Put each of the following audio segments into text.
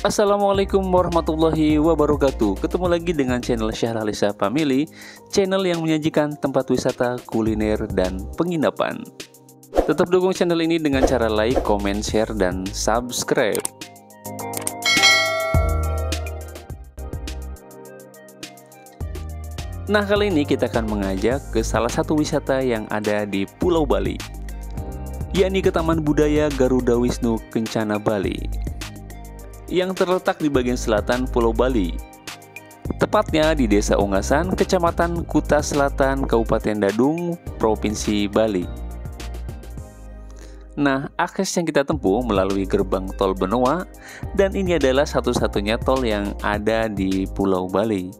Assalamualaikum warahmatullahi wabarakatuh. Ketemu lagi dengan channel Syahralisa Family, channel yang menyajikan tempat wisata, kuliner, dan penginapan. Tetap dukung channel ini dengan cara like, comment, share, dan subscribe. Nah, kali ini kita akan mengajak ke salah satu wisata yang ada di Pulau Bali, yakni ke Taman Budaya Garuda Wisnu Kencana Bali, yang terletak di bagian selatan Pulau Bali, tepatnya di Desa Ungasan, Kecamatan Kuta Selatan, Kabupaten Badung, Provinsi Bali. Nah, akses yang kita tempuh melalui gerbang tol Benoa, dan ini adalah satu-satunya tol yang ada di Pulau Bali.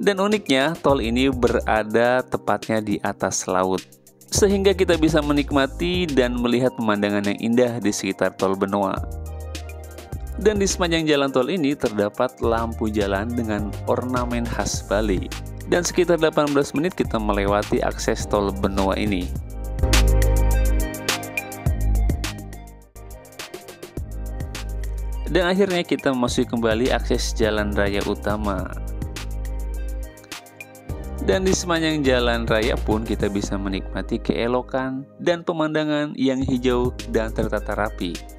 Dan uniknya, tol ini berada tepatnya di atas laut, sehingga kita bisa menikmati dan melihat pemandangan yang indah di sekitar tol Benoa. Dan di sepanjang jalan tol ini terdapat lampu jalan dengan ornamen khas Bali. Dan sekitar 18 menit kita melewati akses tol Benoa ini. Dan akhirnya kita memasuki kembali akses jalan raya utama. Dan di sepanjang jalan raya pun kita bisa menikmati keelokan dan pemandangan yang hijau dan tertata rapi.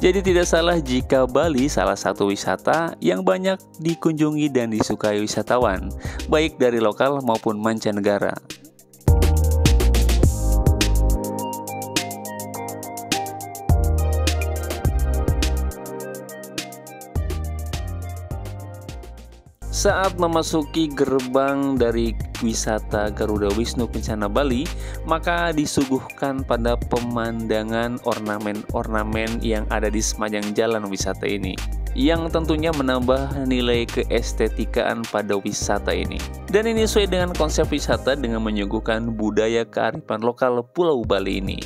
Jadi tidak salah jika Bali salah satu wisata yang banyak dikunjungi dan disukai wisatawan, baik dari lokal maupun mancanegara. Saat memasuki gerbang dari wisata Garuda Wisnu Kencana Bali, maka disuguhkan pada pemandangan ornamen-ornamen yang ada di sepanjang jalan wisata ini, yang tentunya menambah nilai keestetikaan pada wisata ini. Dan ini sesuai dengan konsep wisata dengan menyuguhkan budaya kearifan lokal Pulau Bali ini.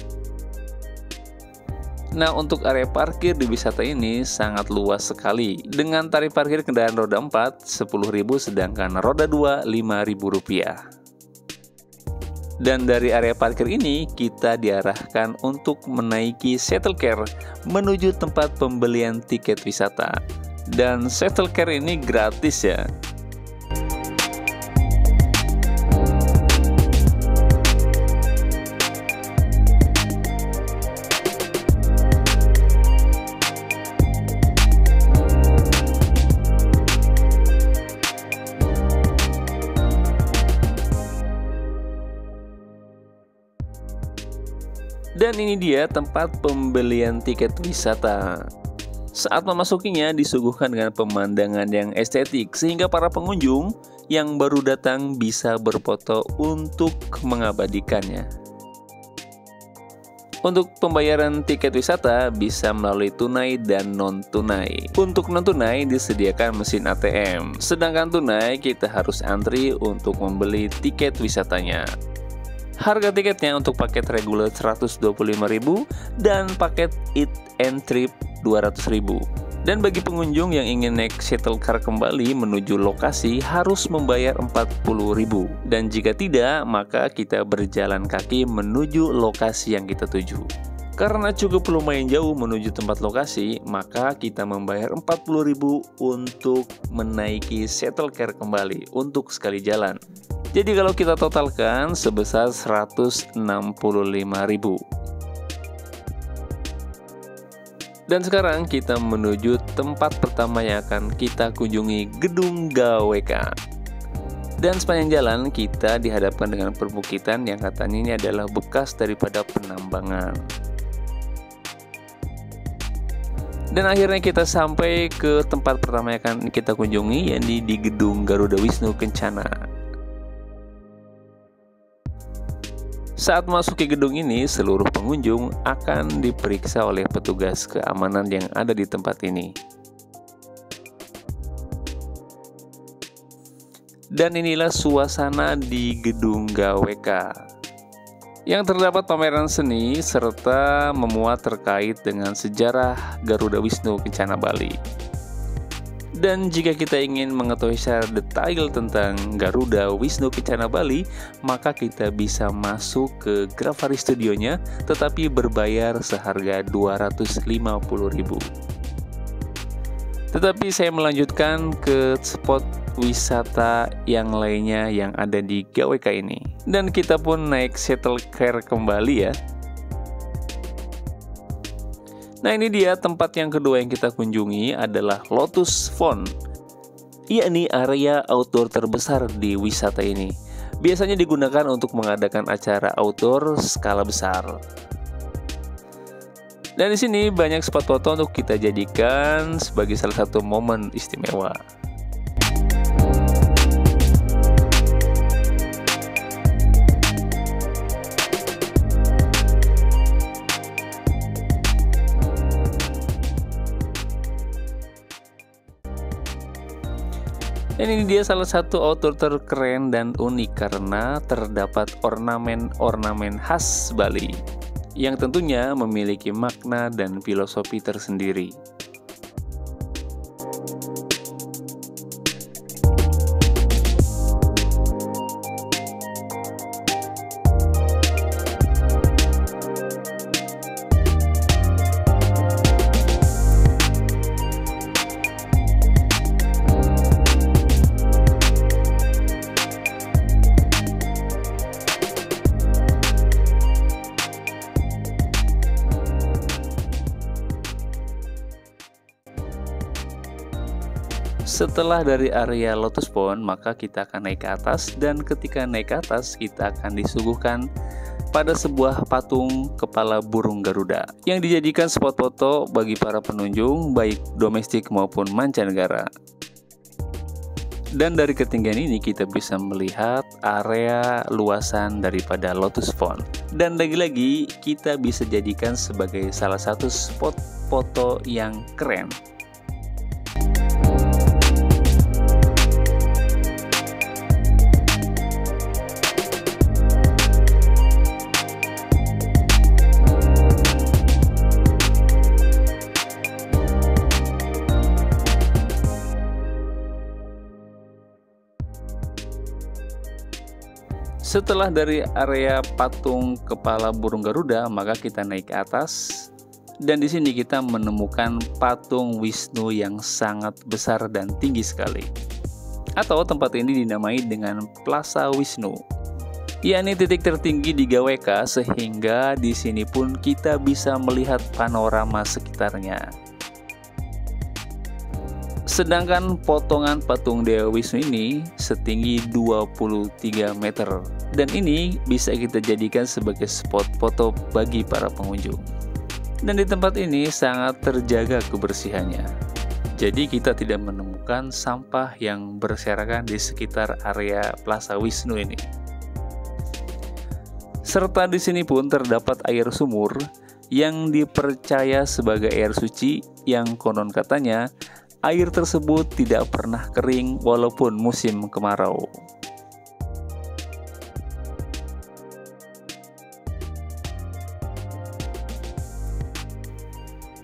Nah, untuk area parkir di wisata ini sangat luas sekali, dengan tarif parkir kendaraan roda 4 Rp10.000, sedangkan roda 2 Rp5.000. Dan dari area parkir ini kita diarahkan untuk menaiki shuttle car menuju tempat pembelian tiket wisata. Dan shuttle car ini gratis ya. Dan ini dia tempat pembelian tiket wisata. Saat memasukinya disuguhkan dengan pemandangan yang estetik, sehingga para pengunjung yang baru datang bisa berfoto untuk mengabadikannya. Untuk pembayaran tiket wisata bisa melalui tunai dan non-tunai. Untuk non-tunai disediakan mesin ATM, sedangkan tunai kita harus antri untuk membeli tiket wisatanya. Harga tiketnya untuk paket reguler Rp125.000 dan paket Eat and Trip Rp200.000. Dan bagi pengunjung yang ingin naik shuttle car kembali menuju lokasi harus membayar Rp40.000. Dan jika tidak, maka kita berjalan kaki menuju lokasi yang kita tuju. Karena cukup lumayan jauh menuju tempat lokasi, maka kita membayar Rp40.000 untuk menaiki shuttle car kembali untuk sekali jalan. Jadi kalau kita totalkan sebesar Rp165.000. Dan sekarang kita menuju tempat pertama yang akan kita kunjungi, Gedung GWK. Dan sepanjang jalan kita dihadapkan dengan perbukitan yang katanya ini adalah bekas daripada penambangan. Dan akhirnya kita sampai ke tempat pertama yang akan kita kunjungi, yakni di Gedung Garuda Wisnu Kencana. Saat memasuki gedung ini, seluruh pengunjung akan diperiksa oleh petugas keamanan yang ada di tempat ini. Dan inilah suasana di Gedung GWK, yang terdapat pameran seni serta memuat terkait dengan sejarah Garuda Wisnu Kencana Bali. Dan jika kita ingin mengetahui secara detail tentang Garuda Wisnu Kencana Bali, maka kita bisa masuk ke Grafari Studionya, tetapi berbayar seharga 250.000. Tetapi saya melanjutkan ke spot wisata yang lainnya yang ada di GWK ini. Dan kita pun naik shuttle car kembali ya. Nah, ini dia tempat yang kedua yang kita kunjungi adalah Lotus Pond. Yakni area outdoor terbesar di wisata ini. Biasanya digunakan untuk mengadakan acara outdoor skala besar. Dan di sini banyak spot foto untuk kita jadikan sebagai salah satu momen istimewa. Dan ini dia salah satu outdoor terkeren dan unik karena terdapat ornamen-ornamen khas Bali yang tentunya memiliki makna dan filosofi tersendiri. Setelah dari area Lotus Pond, maka kita akan naik ke atas, dan ketika naik ke atas kita akan disuguhkan pada sebuah patung kepala burung Garuda yang dijadikan spot foto bagi para pengunjung baik domestik maupun mancanegara. Dan dari ketinggian ini kita bisa melihat area luasan daripada Lotus Pond. Dan lagi-lagi kita bisa jadikan sebagai salah satu spot foto yang keren. Setelah dari area patung kepala burung Garuda, maka kita naik ke atas, dan di sini kita menemukan patung Wisnu yang sangat besar dan tinggi sekali. Atau tempat ini dinamai dengan Plaza Wisnu, yakni titik tertinggi di GWK, sehingga di sini pun kita bisa melihat panorama sekitarnya. Sedangkan potongan patung Dewa Wisnu ini setinggi 23 meter. Dan ini bisa kita jadikan sebagai spot foto bagi para pengunjung. Dan di tempat ini sangat terjaga kebersihannya. Jadi kita tidak menemukan sampah yang berserakan di sekitar area Plaza Wisnu ini. Serta di sini pun terdapat air sumur yang dipercaya sebagai air suci, yang konon katanya air tersebut tidak pernah kering walaupun musim kemarau.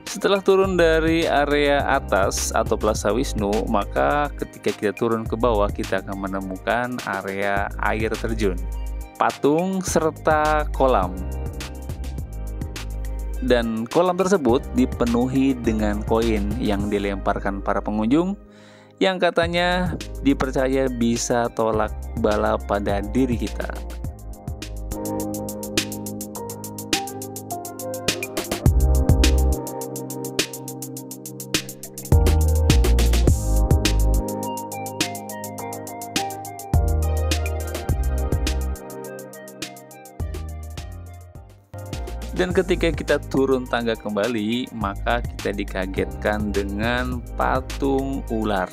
Setelah turun dari area atas atau Plaza Wisnu, maka ketika kita turun ke bawah kita akan menemukan area air terjun, patung, serta kolam. Dan kolam tersebut dipenuhi dengan koin yang dilemparkan para pengunjung yang katanya dipercaya bisa tolak bala pada diri kita. Dan ketika kita turun tangga kembali, maka kita dikagetkan dengan patung ular.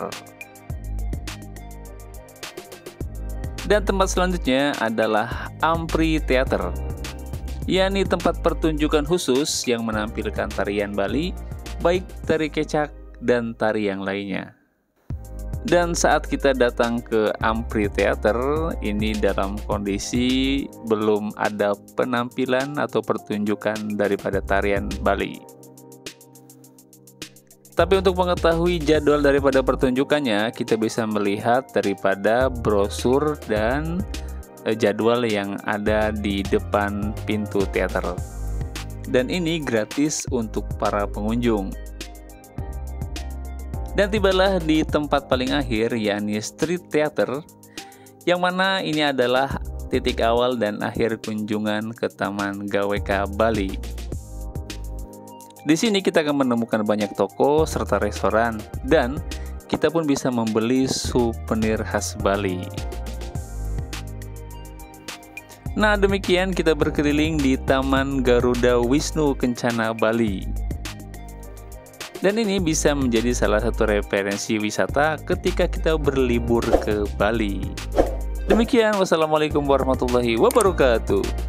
Dan tempat selanjutnya adalah Amphitheater, yakni tempat pertunjukan khusus yang menampilkan tarian Bali, baik tari kecak dan tari yang lainnya. Dan saat kita datang ke Amphitheater ini dalam kondisi belum ada penampilan atau pertunjukan daripada tarian Bali. Tapi untuk mengetahui jadwal daripada pertunjukannya, kita bisa melihat daripada brosur dan jadwal yang ada di depan pintu teater. Dan ini gratis untuk para pengunjung. Dan tibalah di tempat paling akhir, yakni Street Theater, yang mana ini adalah titik awal dan akhir kunjungan ke Taman GWK Bali. Di sini kita akan menemukan banyak toko serta restoran, dan kita pun bisa membeli souvenir khas Bali. Nah, demikian kita berkeliling di Taman Garuda Wisnu Kencana Bali. Dan ini bisa menjadi salah satu referensi wisata ketika kita berlibur ke Bali. Demikian, wassalamualaikum warahmatullahi wabarakatuh.